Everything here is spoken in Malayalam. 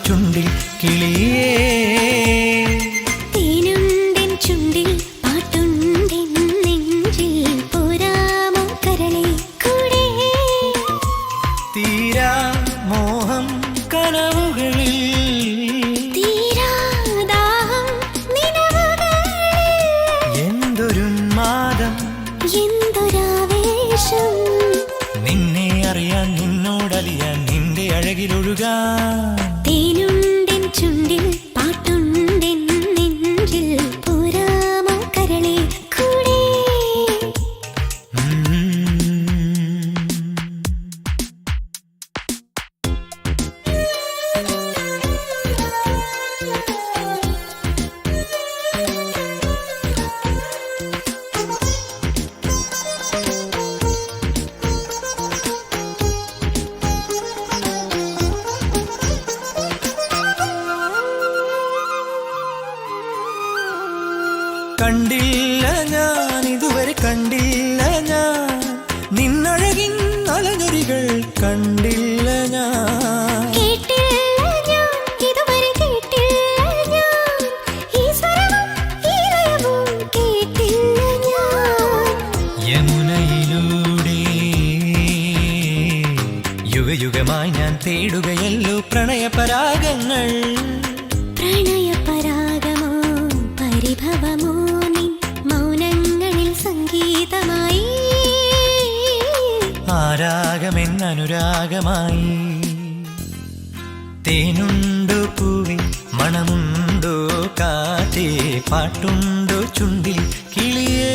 ചുണ്ടിൽ കിളിയേ തേനുണ്ടെൻ ചുണ്ടിൽ പാട്ടുണ്ടെൻ നെഞ്ചിൽ പോരാമോ കരളെ കൂടെ തീരാ മോഹം കനവുകളിൽ തീരാദാഹം നിലവുകളിൽ എന്തൊരുന്മാദം എന്തൊരാവേശം നിന്നെ അറിയാൻ നിന്നോടലിയാൻ നിന്റെ അഴകിലൊഴുകാൻ തേനുണ്ടെൻ ചുണ്ടിൽ പാട്ടുണ്ടെൻ നെഞ്ചിൽ പോരാമോ കരളെ കൂടെ കണ്ടില്ല ഞാൻ ഇതുവരെ കണ്ടില്ല ഞാൻ നിന്നഴകിൻ അലഞ്ഞൊരികൾ കണ്ടില്ല ഞാൻ കേട്ടില്ല ഞാൻ ഇതുവരെ കേട്ടില്ല ഞാൻ ഈ സ്വരവും ഈ ലയവും കേട്ടില്ല ഞാൻ യമുനയിലൂടെ യുഗയുഗമായി ഞാൻ തേടുകയല്ലോ പ്രണയപരാഗങ്ങൾ പ്രണയപരാഗമോ പരിഭവമോ നിൻ മൗനങ്ങളിൽ സംഗീതമായി ആരാഗമെന്നനുരാഗമായി തേനുണ്ടോ പൂവി മണമുണ്ടോ കാറ്റേ പാട്ടുണ്ടോ ചുണ്ടിൽ കിളിയേ